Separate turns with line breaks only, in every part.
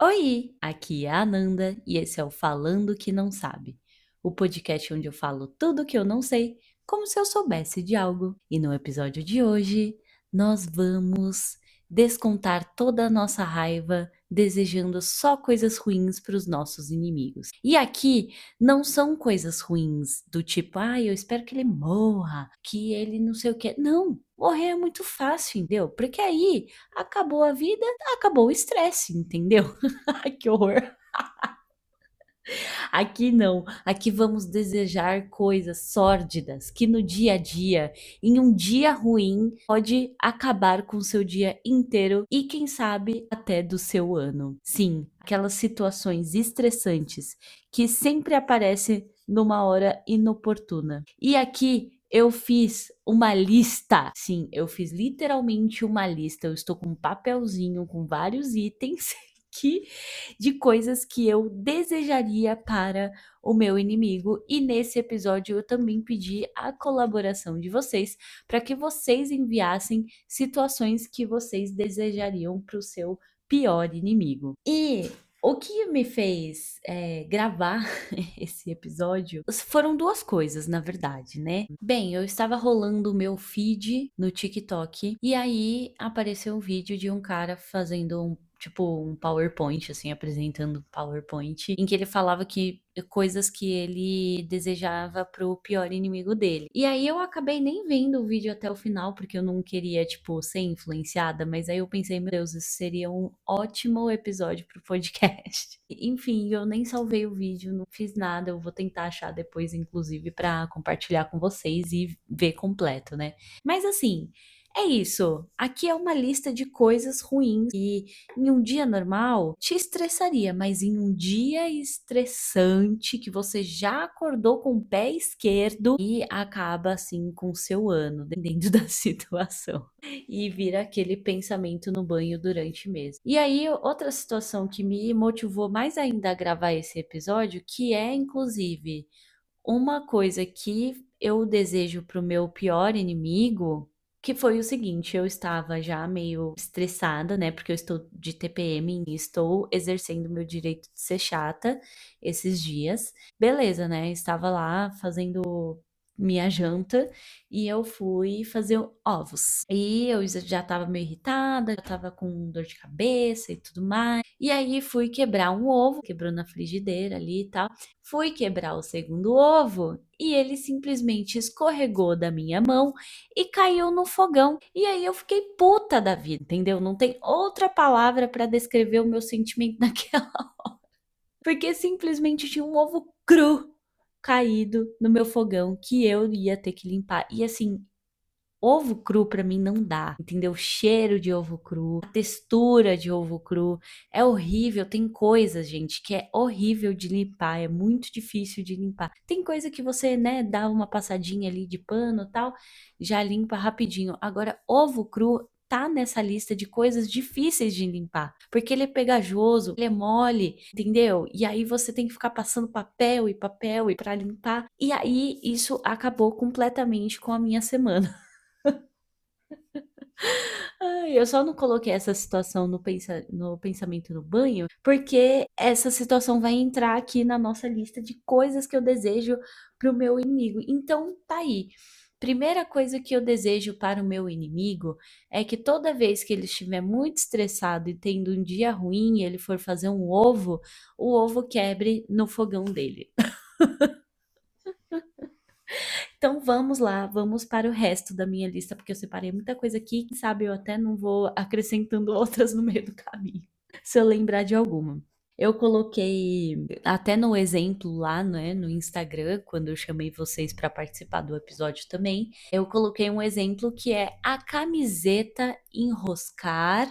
Oi, aqui é a Ananda e esse é o Falando que Não Sabe, o podcast onde eu falo tudo que eu não sei, como se eu soubesse de algo. E no episódio de hoje, nós vamos descontar toda a nossa raiva, desejando só coisas ruins para os nossos inimigos. E aqui não são coisas ruins do tipo, eu espero que ele morra, que ele não sei o quê. Não, morrer é muito fácil, entendeu? Porque aí acabou a vida, acabou o estresse, entendeu? Ai, que horror. Aqui não. Aqui vamos desejar coisas sórdidas que no dia a dia, em um dia ruim, pode acabar com o seu dia inteiro e quem sabe até do seu ano. Sim, aquelas situações estressantes que sempre aparecem numa hora inoportuna. E aqui eu fiz uma lista. Sim, eu fiz literalmente uma lista. Eu estou com um papelzinho com vários itens que de coisas que eu desejaria para o meu inimigo. E nesse episódio eu também pedi a colaboração de vocês para que vocês enviassem situações que vocês desejariam para o seu pior inimigo. E o que me fez gravar esse episódio foram duas coisas, na verdade, né? Bem, eu estava rolando o meu feed no TikTok e aí apareceu um vídeo de um cara fazendo um PowerPoint, assim, apresentando PowerPoint, em que ele falava que coisas que ele desejava pro pior inimigo dele. E aí eu acabei nem vendo o vídeo até o final, porque eu não queria, ser influenciada, mas aí eu pensei, meu Deus, isso seria um ótimo episódio pro podcast. Enfim, eu nem salvei o vídeo, não fiz nada, eu vou tentar achar depois, inclusive, pra compartilhar com vocês e ver completo, né? Mas assim, é isso. Aqui é uma lista de coisas ruins e em um dia normal te estressaria, mas em um dia estressante que você já acordou com o pé esquerdo e acaba assim com o seu ano, dependendo da situação. E vira aquele pensamento no banho durante meses. E aí, outra situação que me motivou mais ainda a gravar esse episódio, que é inclusive uma coisa que eu desejo pro meu pior inimigo, que foi o seguinte, eu estava já meio estressada, né, porque eu estou de TPM e estou exercendo meu direito de ser chata esses dias. Beleza, né, estava lá fazendo minha janta e eu fui fazer ovos. E eu já estava meio irritada, já estava com dor de cabeça e tudo mais. E aí fui quebrar um ovo, quebrou na frigideira ali e tal. Fui quebrar o segundo ovo e ele simplesmente escorregou da minha mão e caiu no fogão. E aí eu fiquei puta da vida, entendeu? Não tem outra palavra para descrever o meu sentimento naquela. Porque simplesmente tinha um ovo cru caído no meu fogão que eu ia ter que limpar. E assim, ovo cru pra mim não dá, entendeu? O cheiro de ovo cru, a textura de ovo cru é horrível. Tem coisas, gente, que é horrível de limpar, é muito difícil de limpar. Tem coisa que você, né, dá uma passadinha ali de pano, e tal, já limpa rapidinho. Agora, ovo cru tá nessa lista de coisas difíceis de limpar, porque ele é pegajoso, ele é mole, entendeu? E aí você tem que ficar passando papel e papel e para limpar. E aí isso acabou completamente com a minha semana. Ai, eu só não coloquei essa situação no pensamento no banho, porque essa situação vai entrar aqui na nossa lista de coisas que eu desejo para o meu inimigo. Então, tá aí. Primeira coisa que eu desejo para o meu inimigo é que toda vez que ele estiver muito estressado e tendo um dia ruim e ele for fazer um ovo, o ovo quebre no fogão dele. Então vamos lá, vamos para o resto da minha lista, porque eu separei muita coisa aqui, quem sabe eu até não vou acrescentando outras no meio do caminho, se eu lembrar de alguma. Eu coloquei até no exemplo lá, né, no Instagram, quando eu chamei vocês para participar do episódio também, eu coloquei um exemplo que é a camiseta enroscar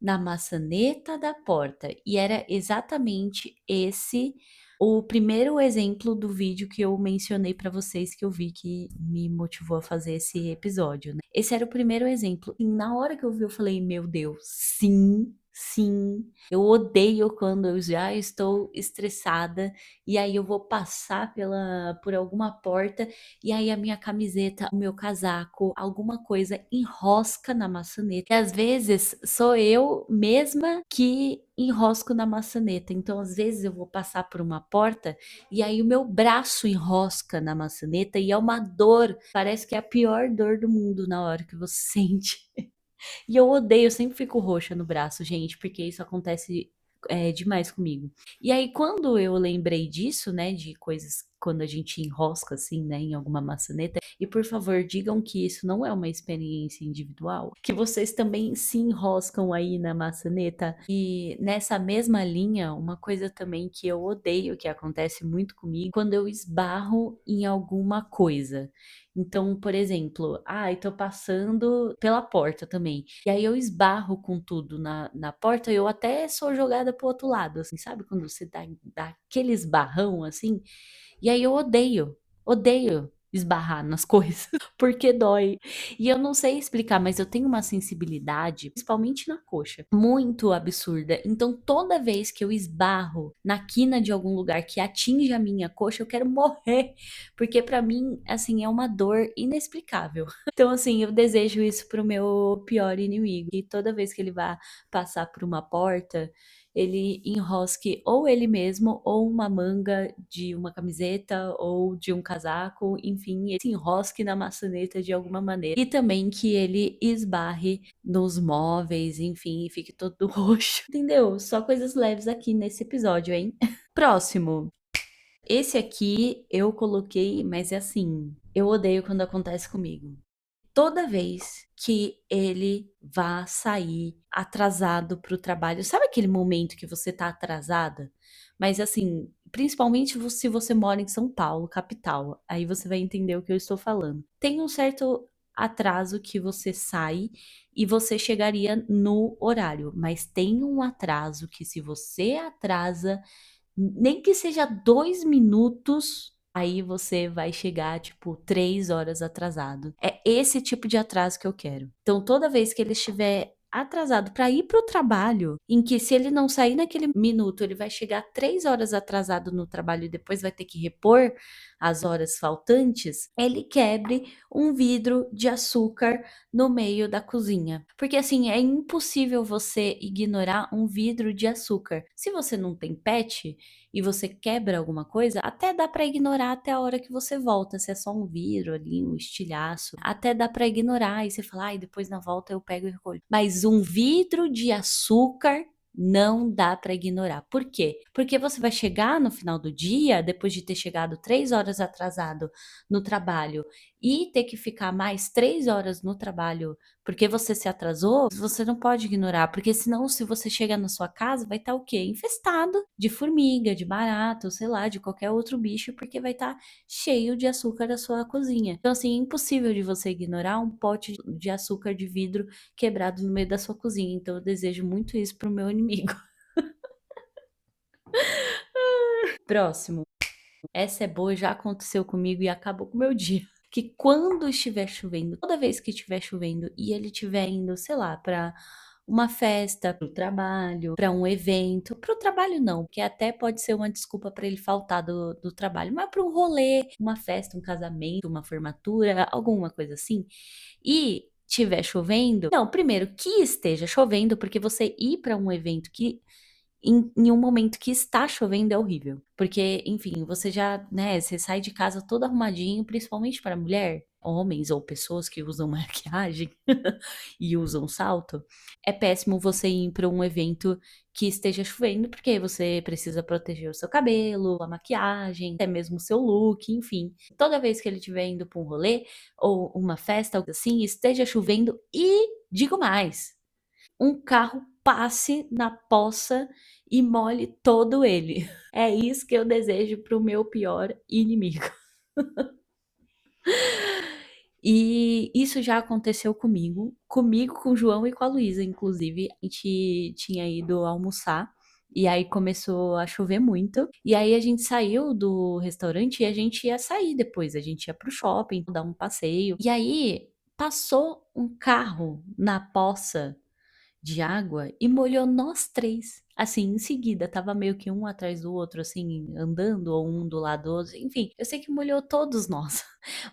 na maçaneta da porta. E era exatamente esse o primeiro exemplo do vídeo que eu mencionei para vocês que eu vi que me motivou a fazer esse episódio, né? Esse era o primeiro exemplo. E na hora que eu vi, eu falei, meu Deus, sim. Sim, eu odeio quando eu já estou estressada, e aí eu vou passar por alguma porta, e aí a minha camiseta, o meu casaco, alguma coisa enrosca na maçaneta. E às vezes sou eu mesma que enrosco na maçaneta. Então, às vezes eu vou passar por uma porta e aí o meu braço enrosca na maçaneta e é uma dor, parece que é a pior dor do mundo na hora que você sente. E eu odeio, eu sempre fico roxa no braço, gente, porque isso acontece demais comigo. E aí, quando eu lembrei disso, né, de coisas quando a gente enrosca assim, né, em alguma maçaneta, e por favor, digam que isso não é uma experiência individual, que vocês também se enroscam aí na maçaneta. E nessa mesma linha, uma coisa também que eu odeio, que acontece muito comigo, quando eu esbarro em alguma coisa. Então, por exemplo, ai, tô passando pela porta também. E aí eu esbarro com tudo na porta, eu até sou jogada pro outro lado, assim, sabe? Quando você dá aquele esbarrão, assim. E aí eu odeio esbarrar nas coisas, porque dói. E eu não sei explicar, mas eu tenho uma sensibilidade, principalmente na coxa, muito absurda. Então, toda vez que eu esbarro na quina de algum lugar que atinge a minha coxa, eu quero morrer, porque pra mim, assim, é uma dor inexplicável. Então, assim, eu desejo isso pro meu pior inimigo, e toda vez que ele vai passar por uma porta, ele enrosque ou ele mesmo, ou uma manga de uma camiseta, ou de um casaco, enfim, ele se enrosque na maçaneta de alguma maneira. E também que ele esbarre nos móveis, enfim, e fique todo roxo. Entendeu? Só coisas leves aqui nesse episódio, hein? Próximo. Esse aqui eu coloquei, mas é assim, eu odeio quando acontece comigo. Toda vez que ele vá sair atrasado para o trabalho, sabe aquele momento que você tá atrasada? Mas assim, principalmente se você mora em São Paulo, capital, aí você vai entender o que eu estou falando. Tem um certo atraso que você sai e você chegaria no horário, mas tem um atraso que se você atrasa nem que seja 2 minutos, aí você vai chegar, tipo, 3 horas atrasado. É esse tipo de atraso que eu quero. Então, toda vez que ele estiver atrasado para ir para o trabalho, em que se ele não sair naquele minuto, ele vai chegar 3 horas atrasado no trabalho e depois vai ter que repor as horas faltantes, ele quebre um vidro de açúcar no meio da cozinha. Porque assim, é impossível você ignorar um vidro de açúcar. Se você não tem pet, e você quebra alguma coisa, até dá para ignorar até a hora que você volta, se é só um vidro ali, um estilhaço, até dá para ignorar e você fala, ai, depois na volta eu pego e recolho. Mas um vidro de açúcar não dá para ignorar. Por quê? Porque você vai chegar no final do dia, depois de ter chegado 3 horas atrasado no trabalho e ter que ficar mais 3 horas no trabalho porque você se atrasou, você não pode ignorar, porque senão se você chegar na sua casa vai estar o quê? Infestado de formiga, de barata, ou sei lá, de qualquer outro bicho, porque vai estar cheio de açúcar a sua cozinha. Então assim, é impossível de você ignorar um pote de açúcar de vidro quebrado no meio da sua cozinha. Então eu desejo muito isso pro meu inimigo. Próximo. Essa é boa, já aconteceu comigo e acabou com o meu dia. Que quando estiver chovendo, toda vez que estiver chovendo e ele estiver indo, sei lá, para uma festa, para o trabalho, para um evento, para o trabalho não, porque até pode ser uma desculpa para ele faltar do trabalho, mas para um rolê, uma festa, um casamento, uma formatura, alguma coisa assim, e estiver chovendo, não, primeiro que esteja chovendo, porque você ir para um evento que em um momento que está chovendo é horrível. Porque, enfim, você já, né, você sai de casa todo arrumadinho, principalmente para mulher, homens ou pessoas que usam maquiagem e usam salto. É péssimo você ir para um evento que esteja chovendo, porque você precisa proteger o seu cabelo, a maquiagem, até mesmo o seu look, enfim. Toda vez que ele estiver indo para um rolê ou uma festa, algo assim, esteja chovendo e digo mais, um carro passe na poça e molhe todo ele. É isso que eu desejo para o meu pior inimigo. E isso já aconteceu comigo, com o João e com a Luísa, inclusive. A gente tinha ido almoçar e aí começou a chover muito. E aí a gente saiu do restaurante e a gente ia sair depois. A gente ia pro shopping, dar um passeio. E aí passou um carro na poça de água e molhou nós 3. Assim, em seguida, tava meio que um atrás do outro, assim, andando, ou um do lado do outro, enfim, eu sei que molhou todos nós.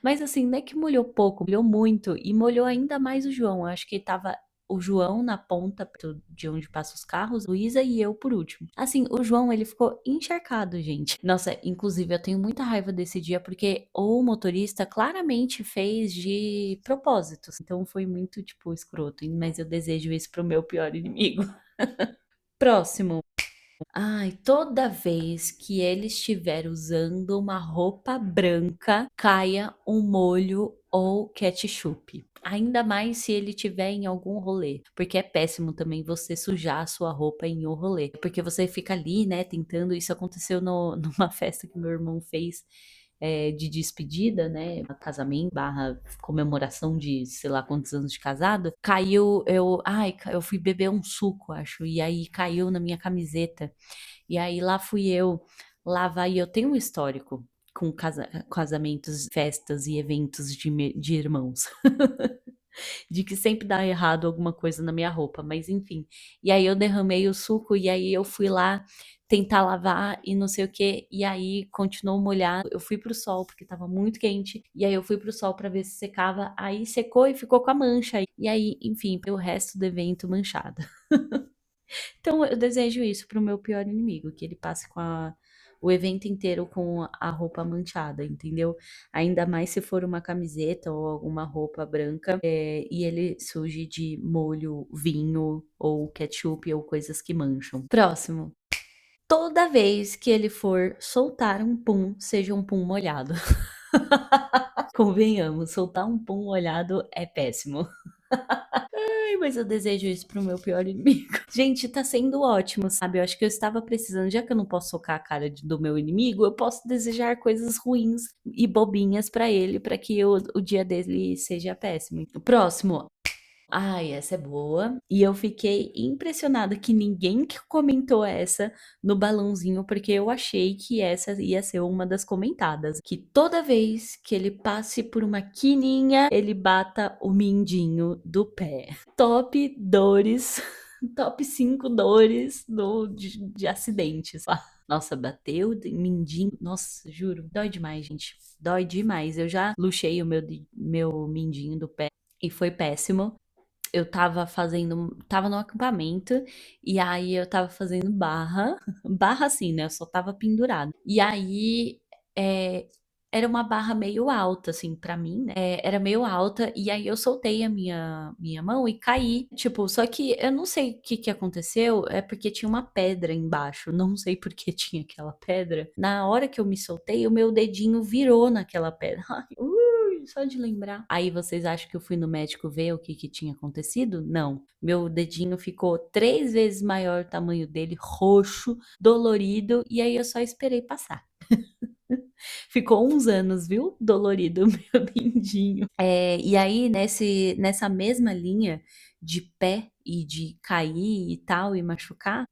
Mas assim, não é que molhou pouco, molhou muito e molhou ainda mais o João. Eu acho que tava o João na ponta de onde passam os carros, Luísa e eu por último. Assim, o João, ele ficou encharcado, gente. Nossa, inclusive eu tenho muita raiva desse dia porque o motorista claramente fez de propósito. Então foi muito, tipo, escroto. Mas eu desejo isso pro meu pior inimigo. Próximo. Ai, toda vez que ele estiver usando uma roupa branca, caia um molho ou ketchup. Ainda mais se ele tiver em algum rolê, porque é péssimo também você sujar a sua roupa em um rolê, porque você fica ali, né, tentando. Isso aconteceu numa festa que meu irmão fez de despedida, né, casamento barra comemoração de sei lá quantos anos de casado, caiu, eu fui beber um suco, acho, e aí caiu na minha camiseta. E aí lá fui eu lavar, e eu tenho um histórico com casamentos, festas e eventos de irmãos. De que sempre dá errado alguma coisa na minha roupa, mas enfim. E aí eu derramei o suco e aí eu fui lá tentar lavar e não sei o que, e aí continuou molhado. Eu fui pro sol porque tava muito quente, e aí eu fui pro sol para ver se secava, aí secou e ficou com a mancha. E aí, enfim, o resto do evento manchado. Então eu desejo isso pro meu pior inimigo, que ele passe o evento inteiro com a roupa manchada, entendeu? Ainda mais se for uma camiseta ou alguma roupa branca, e ele suje de molho, vinho ou ketchup ou coisas que mancham. Próximo. Toda vez que ele for soltar um pum, seja um pum molhado. Convenhamos, soltar um pum molhado é péssimo. Ai, mas eu desejo isso pro meu pior inimigo. Gente, tá sendo ótimo, sabe? Eu acho que eu estava precisando, já que eu não posso socar a cara do meu inimigo, eu posso desejar coisas ruins e bobinhas pra ele, pra que o dia dele seja péssimo. O próximo. Ai, essa é boa. E eu fiquei impressionada que ninguém que comentou essa no balãozinho, porque eu achei que essa ia ser uma das comentadas. Que toda vez que ele passe por uma quininha, ele bata o mindinho do pé. Top dores, top 5 dores de acidentes. Nossa, bateu mindinho. Nossa, juro, dói demais, gente. Dói demais. Eu já luxei o meu mindinho do pé e foi péssimo. Eu tava no acampamento, e aí eu tava fazendo barra, barra assim, né, eu só tava pendurada. E aí, era uma barra meio alta, assim, pra mim, né, era meio alta, e aí eu soltei a minha mão e caí, tipo, só que eu não sei o que que aconteceu, é porque tinha uma pedra embaixo, não sei por que tinha aquela pedra. Na hora que eu me soltei, o meu dedinho virou naquela pedra. Ai, só de lembrar. Aí vocês acham que eu fui no médico ver o que que tinha acontecido? Não. Meu dedinho ficou 3 vezes maior o tamanho dele, roxo, dolorido, e aí eu só esperei passar. Ficou uns anos, viu? Dolorido o meu mindinho. E aí, nessa mesma linha de pé e de cair e tal, e machucar,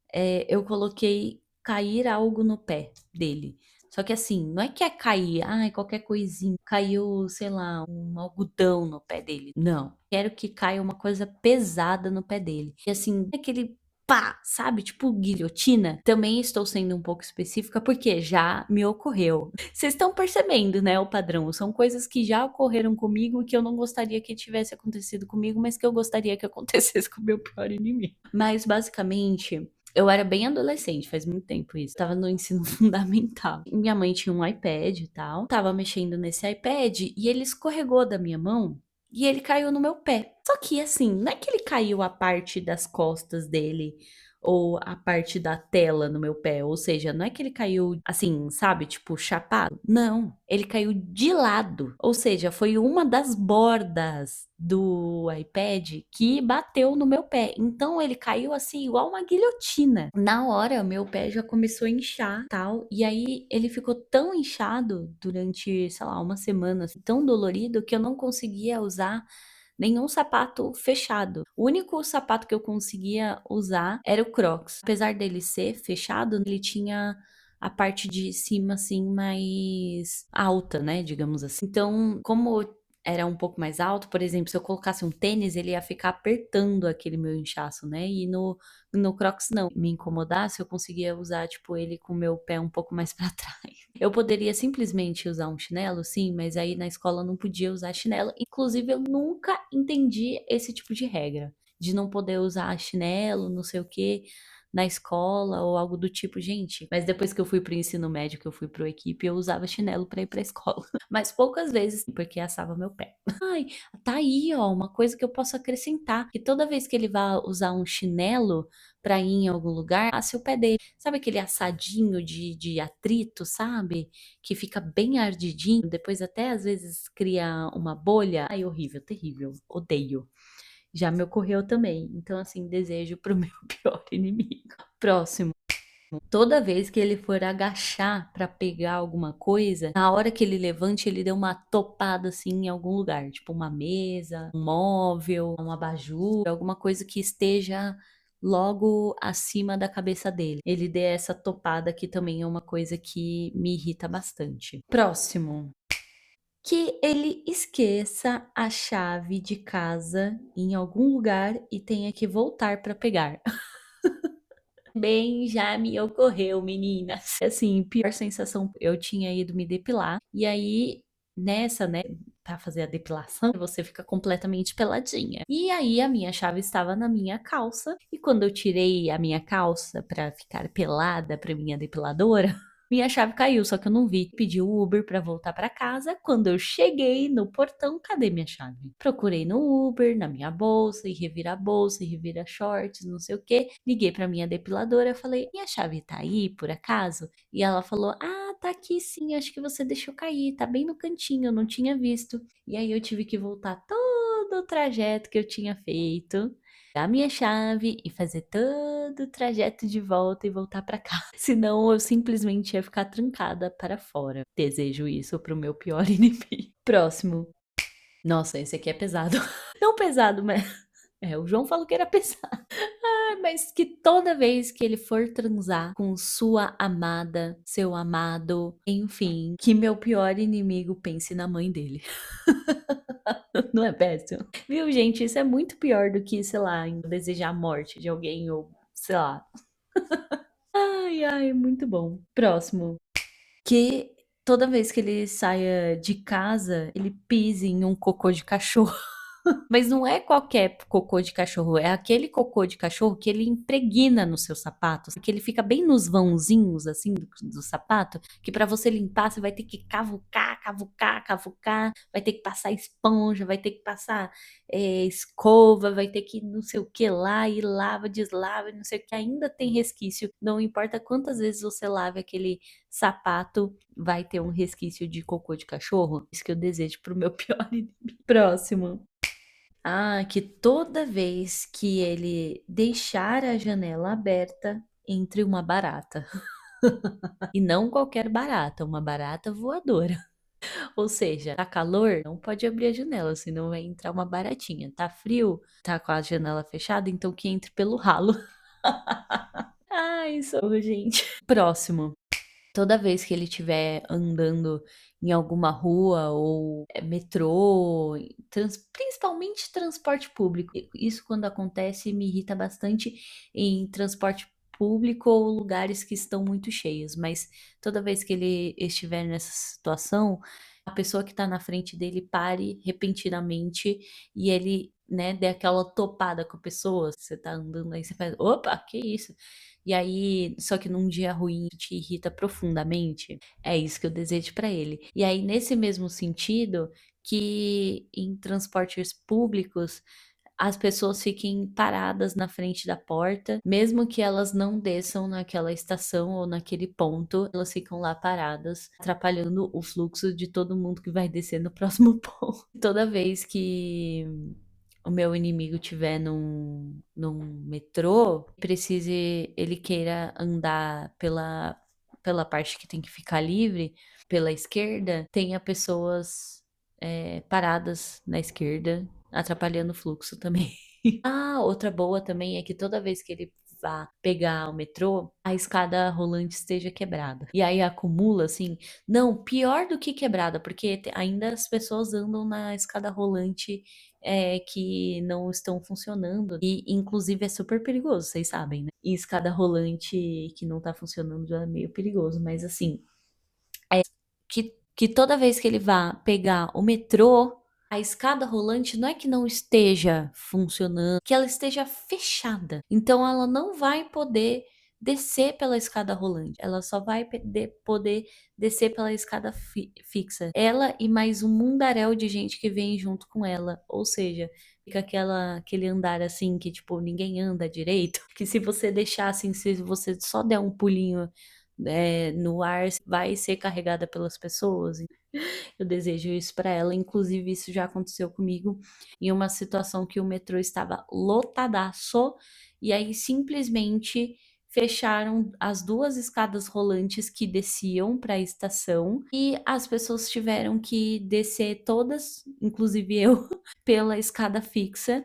eu coloquei cair algo no pé dele. Só que assim, não é que é cair, ai, qualquer coisinha, caiu, sei lá, um algodão no pé dele. Não. Quero que caia uma coisa pesada no pé dele. E assim, aquele pá, sabe? Tipo guilhotina. Também estou sendo um pouco específica porque já me ocorreu. Vocês estão percebendo, né, o padrão? São coisas que já ocorreram comigo e que eu não gostaria que tivesse acontecido comigo, mas que eu gostaria que acontecesse com o meu pior inimigo. Mas basicamente, eu era bem adolescente, faz muito tempo isso. Tava no ensino fundamental. Minha mãe tinha um iPad e tal. Tava mexendo nesse iPad e ele escorregou da minha mão e ele caiu no meu pé. Só que assim, não é que ele caiu a parte das costas dele ou a parte da tela no meu pé, ou seja, não é que ele caiu assim, sabe, tipo chapado. Não, ele caiu de lado, ou seja, foi uma das bordas do iPad que bateu no meu pé. Então ele caiu assim igual uma guilhotina. Na hora, meu pé já começou a inchar, tal, e aí ele ficou tão inchado durante, sei lá, uma semana, assim, tão dolorido que eu não conseguia usar nenhum sapato fechado. O único sapato que eu conseguia usar era o Crocs. Apesar dele ser fechado, ele tinha a parte de cima assim mais alta, né, digamos assim. Então, como era um pouco mais alto, por exemplo, se eu colocasse um tênis, ele ia ficar apertando aquele meu inchaço, né, e no Crocs não, me incomodasse, eu conseguia usar, tipo, ele com o meu pé um pouco mais pra trás. Eu poderia simplesmente usar um chinelo, sim, mas aí na escola eu não podia usar chinelo, inclusive eu nunca entendi esse tipo de regra, de não poder usar chinelo, não sei o quê, na escola ou algo do tipo. Gente, mas depois que eu fui para o ensino médio, que eu fui para o equipe, eu usava chinelo para ir para a escola, mas poucas vezes, porque assava meu pé. Ai, tá aí, ó, uma coisa que eu posso acrescentar, que toda vez que ele vai usar um chinelo para ir em algum lugar, assa o pé dele. Sabe aquele assadinho de atrito, sabe? Que fica bem ardidinho, depois até às vezes cria uma bolha. Ai, horrível, terrível, odeio. Já me ocorreu também. Então, assim, desejo pro meu pior inimigo. Próximo. Toda vez que ele for agachar para pegar alguma coisa, na hora que ele levante, ele dê uma topada assim em algum lugar, tipo uma mesa, um móvel, um abajur, alguma coisa que esteja logo acima da cabeça dele. Ele dê essa topada, que também é uma coisa que me irrita bastante. Próximo. Que ele esqueça a chave de casa em algum lugar e tenha que voltar para pegar. Bem, já me ocorreu, meninas. Assim, pior sensação, eu tinha ido me depilar e aí nessa, né, pra fazer a depilação, você fica completamente peladinha. E aí a minha chave estava na minha calça e quando eu tirei a minha calça pra ficar pelada pra minha depiladora, minha chave caiu, só que eu não vi. Pedi o Uber pra voltar pra casa. Quando eu cheguei no portão, cadê minha chave? Procurei no Uber, na minha bolsa, e revira a bolsa, e revira shorts, não sei o quê. Liguei pra minha depiladora, falei: "Minha chave tá aí, por acaso?" E ela falou: "Ah, tá aqui sim, acho que você deixou cair, tá bem no cantinho, eu não tinha visto." E aí eu tive que voltar todo o trajeto que eu tinha feito, dar minha chave e fazer todo o trajeto de volta e voltar para casa. Senão eu simplesmente ia ficar trancada para fora. Desejo isso pro meu pior inimigo. Próximo. Nossa, esse aqui é pesado. Não pesado, mas. É, o João falou que era pesado. Ah, mas que toda vez que ele for transar com sua amada, seu amado, enfim, que meu pior inimigo pense na mãe dele. Não é péssimo? Viu, gente? Isso é muito pior do que, sei lá, desejar a morte de alguém ou, sei lá. Ai, ai, muito bom. Próximo. Que toda vez que ele saia de casa, ele pise em um cocô de cachorro. Mas não é qualquer cocô de cachorro, é aquele cocô de cachorro que ele impregna nos seus sapatos, que ele fica bem nos vãozinhos assim do sapato, que para você limpar você vai ter que cavucar, cavucar, cavucar, vai ter que passar esponja, vai ter que passar escova, vai ter que não sei o que lá, e lava, deslava, não sei o que, ainda tem resquício, não importa quantas vezes você lave aquele sapato, vai ter um resquício de cocô de cachorro. Isso que eu desejo pro meu pior inimigo. Próximo. Ah, que toda vez que ele deixar a janela aberta, entre uma barata. E não qualquer barata, uma barata voadora. Ou seja, tá calor, não pode abrir a janela, senão vai entrar uma baratinha. Tá frio, tá com a janela fechada, então que entre pelo ralo. Ai, socorro, gente. Próximo. Toda vez que ele estiver andando em alguma rua ou metrô, principalmente transporte público. Isso quando acontece me irrita bastante em transporte público ou lugares que estão muito cheios, mas toda vez que ele estiver nessa situação, a pessoa que está na frente dele pare repentinamente e ele, né, dê aquela topada com a pessoa. Você tá andando aí, você faz, opa, que isso? E aí, só que num dia ruim te irrita profundamente, é isso que eu desejo pra ele. E aí, nesse mesmo sentido, que em transportes públicos as pessoas fiquem paradas na frente da porta, mesmo que elas não desçam naquela estação ou naquele ponto, elas ficam lá paradas, atrapalhando o fluxo de todo mundo que vai descer no próximo ponto. Toda vez que o meu inimigo tiver num metrô, precise, ele queira andar pela parte que tem que ficar livre, pela esquerda, tenha pessoas paradas na esquerda, atrapalhando o fluxo também. Ah, outra boa também é que toda vez que ele vá pegar o metrô, a escada rolante esteja quebrada. E aí acumula assim, não, pior do que quebrada, porque ainda as pessoas andam na escada rolante que não estão funcionando. E inclusive é super perigoso, vocês sabem, né? E escada rolante que não tá funcionando já é meio perigoso, mas assim, que toda vez que ele vá pegar o metrô, a escada rolante não é que não esteja funcionando, que ela esteja fechada. Então ela não vai poder descer pela escada rolante. Ela só vai poder descer pela escada fixa. Ela e mais um mundaréu de gente que vem junto com ela. Ou seja, fica aquele andar assim que tipo ninguém anda direito. Que se você deixar assim, se você só der um pulinho no ar, vai ser carregada pelas pessoas. Eu desejo isso para ela. Inclusive, isso já aconteceu comigo em uma situação que o metrô estava lotadaço e aí simplesmente fecharam as duas escadas rolantes que desciam para a estação e as pessoas tiveram que descer todas, inclusive eu, pela escada fixa.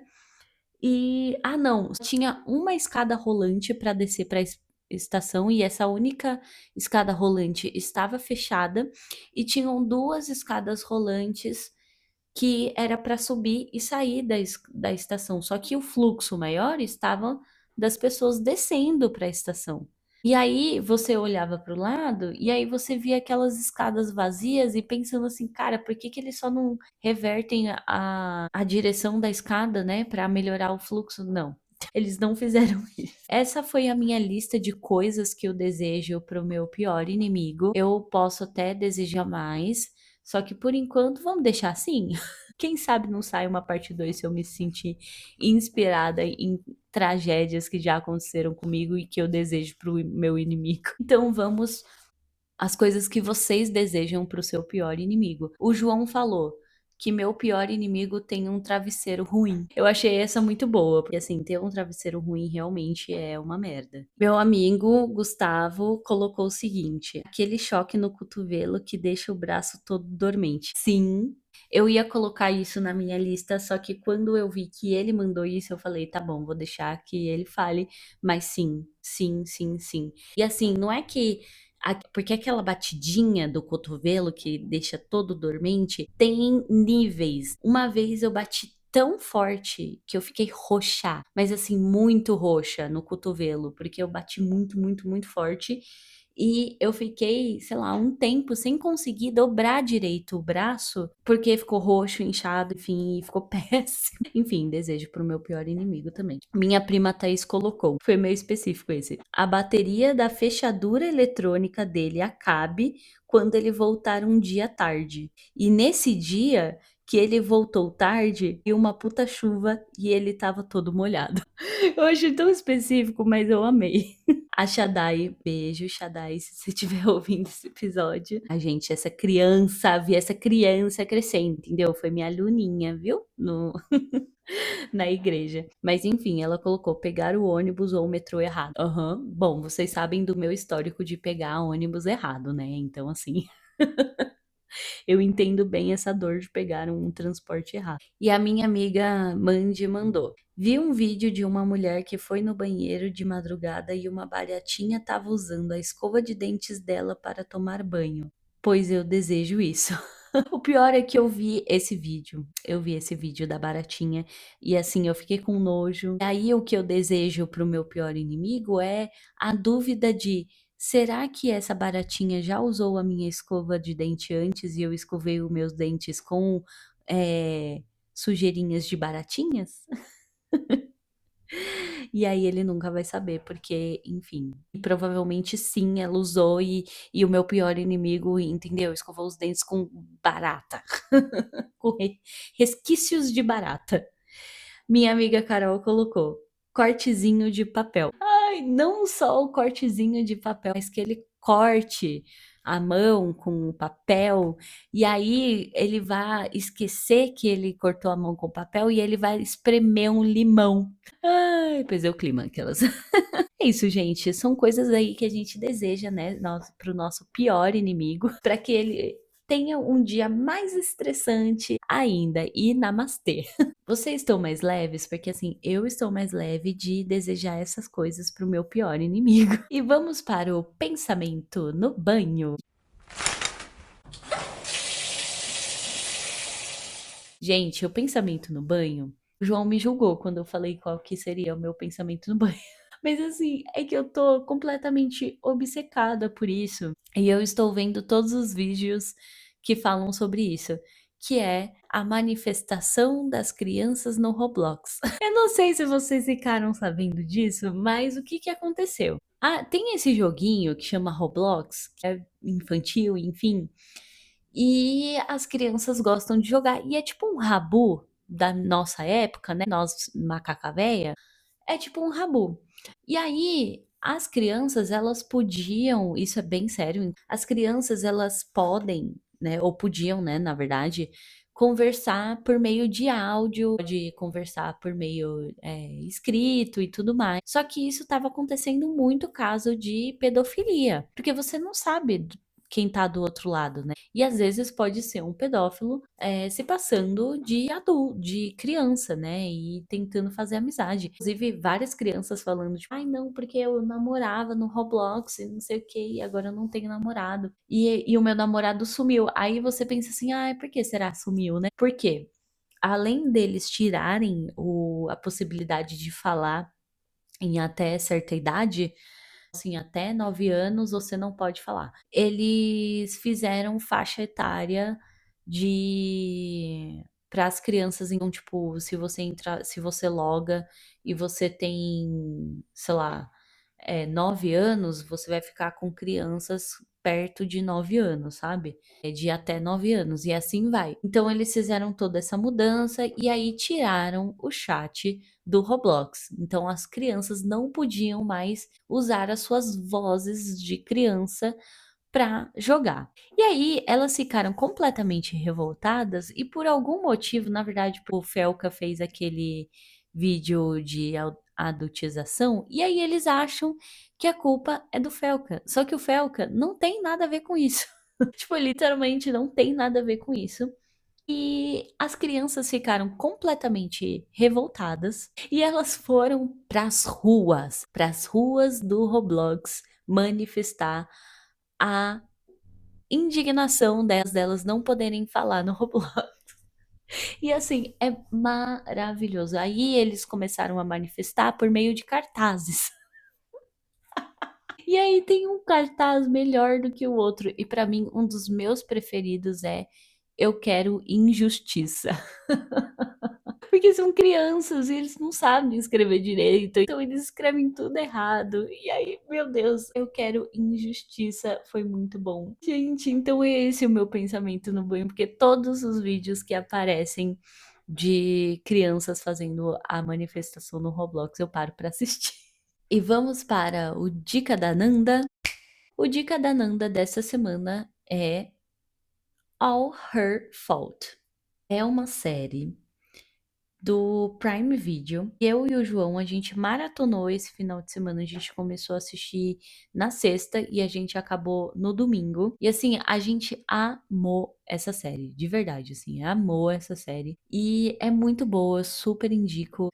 E, ah, não, tinha uma escada rolante para descer para a estação e essa única escada rolante estava fechada e tinham duas escadas rolantes que era para subir e sair da estação. Só que o fluxo maior estava das pessoas descendo para a estação. E aí você olhava para o lado e aí você via aquelas escadas vazias e pensando assim, cara, por que que eles só não revertem a direção da escada, né, para melhorar o fluxo? Não. Eles não fizeram isso. Essa foi a minha lista de coisas que eu desejo para o meu pior inimigo. Eu posso até desejar mais, só que por enquanto vamos deixar assim. Quem sabe não sai uma parte 2 se eu me sentir inspirada em tragédias que já aconteceram comigo e que eu desejo para o meu inimigo. Então vamos às coisas que vocês desejam para o seu pior inimigo. O João falou que meu pior inimigo tem um travesseiro ruim. Eu achei essa muito boa, porque assim, ter um travesseiro ruim realmente é uma merda. Meu amigo Gustavo colocou o seguinte: aquele choque no cotovelo que deixa o braço todo dormente. Sim, eu ia colocar isso na minha lista, só que quando eu vi que ele mandou isso, eu falei, tá bom, vou deixar que ele fale, mas sim, sim, sim, sim. E assim, não é que porque aquela batidinha do cotovelo que deixa todo dormente tem níveis. Uma vez eu bati tão forte que eu fiquei roxa, mas assim, muito roxa no cotovelo, porque eu bati muito, muito, muito forte. E eu fiquei, sei lá, um tempo sem conseguir dobrar direito o braço, porque ficou roxo, inchado, enfim, ficou péssimo. Enfim, desejo pro meu pior inimigo também. Minha prima Thaís colocou, foi meio específico esse. A bateria da fechadura eletrônica dele acabe quando ele voltar um dia tarde. E nesse dia que ele voltou tarde e uma puta chuva e ele tava todo molhado. Eu achei tão específico, mas eu amei. A Shaddai, beijo, Shaddai, se você estiver ouvindo esse episódio. A gente, vi essa criança crescendo, entendeu? Foi minha aluninha, viu? Na igreja. Mas enfim, ela colocou pegar o ônibus ou o metrô errado. Aham. Bom, vocês sabem do meu histórico de pegar ônibus errado, né? Então, assim. Eu entendo bem essa dor de pegar um transporte errado. E a minha amiga Mandy mandou. Vi um vídeo de uma mulher que foi no banheiro de madrugada e uma baratinha estava usando a escova de dentes dela para tomar banho. Pois eu desejo isso. O pior é que eu vi esse vídeo. Eu vi esse vídeo da baratinha e assim eu fiquei com nojo. E aí o que eu desejo pro meu pior inimigo é a dúvida de será que essa baratinha já usou a minha escova de dente antes e eu escovei os meus dentes com sujeirinhas de baratinhas? E aí ele nunca vai saber, porque, enfim, provavelmente sim, ela usou e o meu pior inimigo, entendeu? Escovou os dentes com barata, com resquícios de barata. Minha amiga Carol colocou cortezinho de papel. Ai, não só o cortezinho de papel, mas que ele corte a mão com o papel e aí ele vai esquecer que ele cortou a mão com o papel e ele vai espremer um limão. Ai, pois é o clima, aquelas. É isso, gente. São coisas aí que a gente deseja, né, pro nosso pior inimigo, para que ele tenha um dia mais estressante ainda e namastê. Vocês estão mais leves? Porque assim, eu estou mais leve de desejar essas coisas para o meu pior inimigo. E vamos para o pensamento no banho. Gente, o pensamento no banho, o João me julgou quando eu falei qual que seria o meu pensamento no banho. Mas assim, é que eu tô completamente obcecada por isso. E eu estou vendo todos os vídeos que falam sobre isso, que é a manifestação das crianças no Roblox. Eu não sei se vocês ficaram sabendo disso, mas o que que aconteceu? Ah, tem esse joguinho que chama Roblox, que é infantil, enfim, e as crianças gostam de jogar. E é tipo um Rabu da nossa época, né? Nós, macaca véia, é tipo um Rabu. E aí, as crianças, elas podiam, isso é bem sério, as crianças, elas podem, né, ou podiam, né, na verdade, conversar por meio de áudio, de conversar por meio escrito e tudo mais. Só que isso estava acontecendo muito caso de pedofilia, porque você não sabe quem tá do outro lado, né? E às vezes pode ser um pedófilo se passando de adulto, de criança, né? E tentando fazer amizade. Inclusive, várias crianças falando, tipo, ai não, porque eu namorava no Roblox e não sei o que, e agora eu não tenho namorado. E o meu namorado sumiu. Aí você pensa assim, ai, por que será que sumiu, né? Por quê? Além deles tirarem a possibilidade de falar em até certa idade, assim, até 9 anos você não pode falar. Eles fizeram faixa etária de para as crianças, então, tipo, se você entra, se você loga e você tem, sei lá, 9 anos, você vai ficar com crianças perto de 9 anos, sabe? É de até 9 anos, e assim vai. Então eles fizeram toda essa mudança e aí tiraram o chat do Roblox. Então as crianças não podiam mais usar as suas vozes de criança para jogar. E aí elas ficaram completamente revoltadas e por algum motivo, na verdade, o Felca fez aquele vídeo de adultização e aí eles acham que a culpa é do Felca. Só que o Felca não tem nada a ver com isso. Tipo, literalmente não tem nada a ver com isso. E as crianças ficaram completamente revoltadas e elas foram para as ruas do Roblox manifestar a indignação delas não poderem falar no Roblox. E assim, é maravilhoso. Aí eles começaram a manifestar por meio de cartazes. E aí tem um cartaz melhor do que o outro. E pra mim, um dos meus preferidos é Eu quero injustiça. Porque são crianças e eles não sabem escrever direito, então eles escrevem tudo errado. E aí, meu Deus, eu quero injustiça, foi muito bom. Gente, então é esse o meu pensamento no banho, porque todos os vídeos que aparecem de crianças fazendo a manifestação no Roblox, eu paro pra assistir. E vamos para o Dica da Nanda. O Dica da Nanda dessa semana é All Her Fault. É uma série do Prime Video. Eu e o João, a gente maratonou esse final de semana. A gente começou a assistir na sexta e a gente acabou no domingo. E assim, a gente amou essa série, de verdade, assim, amou essa série. E é muito boa, super indico.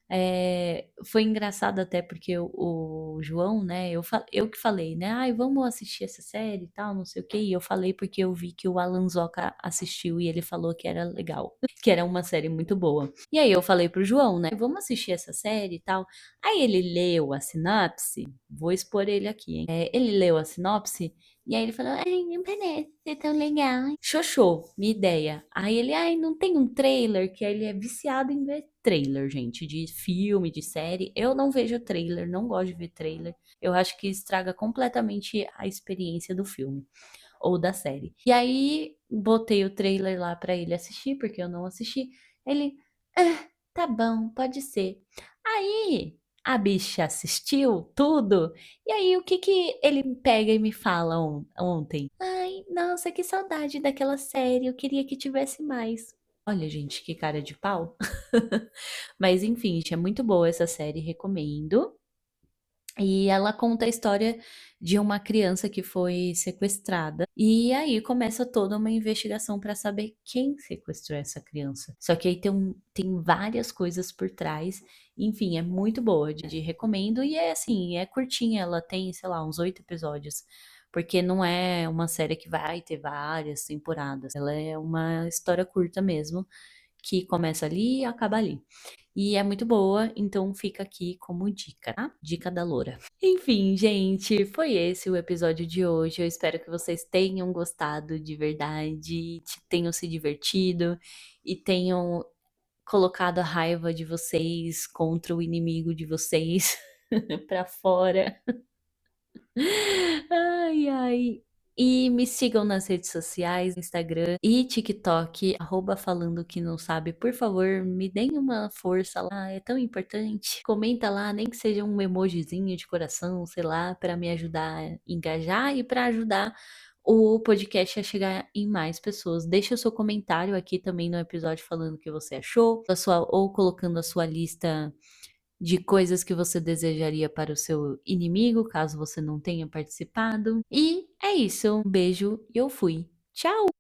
Foi engraçado até porque o João, né, eu que falei, né, ai, vamos assistir essa série e tal, não sei o quê. E eu falei porque eu vi que o Alan Zoca assistiu e ele falou que era legal, que era uma série muito boa. E aí eu falei pro João, né, vamos assistir essa série e tal. Aí ele leu a sinopse, vou expor ele aqui, hein. Ele leu a sinopse e aí ele falou, ai, não parece ser tão legal. Xoxô, minha ideia. Aí ele, ai, não tem um trailer, que ele é viciado em ver trailer, gente, de filme, de série. Eu não vejo trailer, não gosto de ver trailer. Eu acho que estraga completamente a experiência do filme ou da série. E aí botei o trailer lá pra ele assistir, porque eu não assisti. Ele, tá bom, pode ser. Aí a bicha assistiu tudo. E aí o que que ele pega e me fala ontem? Ai, nossa, que saudade daquela série. Eu queria que tivesse mais. Olha, gente, que cara de pau. Mas enfim, gente, é muito boa essa série, recomendo. E ela conta a história de uma criança que foi sequestrada, e aí começa toda uma investigação para saber quem sequestrou essa criança. Só que aí tem várias coisas por trás, enfim, é muito boa, de recomendo, e é assim, é curtinha, ela tem, sei lá, uns 8 episódios, porque não é uma série que vai ter várias temporadas, ela é uma história curta mesmo, que começa ali e acaba ali. E é muito boa, então fica aqui como dica, tá? Dica da loura. Enfim, gente, foi esse o episódio de hoje. Eu espero que vocês tenham gostado de verdade, tenham se divertido e tenham colocado a raiva de vocês contra o inimigo de vocês pra fora. Ai, ai. E me sigam nas redes sociais, Instagram e TikTok, @falando que não sabe. Por favor, me deem uma força lá, é tão importante. Comenta lá, nem que seja um emojizinho de coração, sei lá, para me ajudar a engajar e para ajudar o podcast a chegar em mais pessoas. Deixa o seu comentário aqui também no episódio falando o que você achou, ou colocando a sua lista de coisas que você desejaria para o seu inimigo, caso você não tenha participado. E é isso, um beijo e eu fui. Tchau!